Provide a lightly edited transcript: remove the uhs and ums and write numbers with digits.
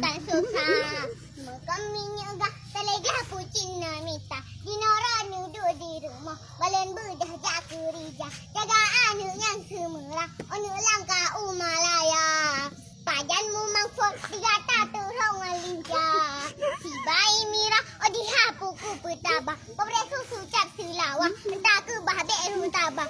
tak susah. Kami agak telegah pucina mita. Dinora nudu di rumah. Balen bedah jaku rija. Jaga anu yang semerah. Onu langkah umalaya. Pajanmu mangfok tiga tatu rongan linja. Si bayi mira o dihapu ku petaba. Pobre susu cap silawah. Entah ke bah beru tabah.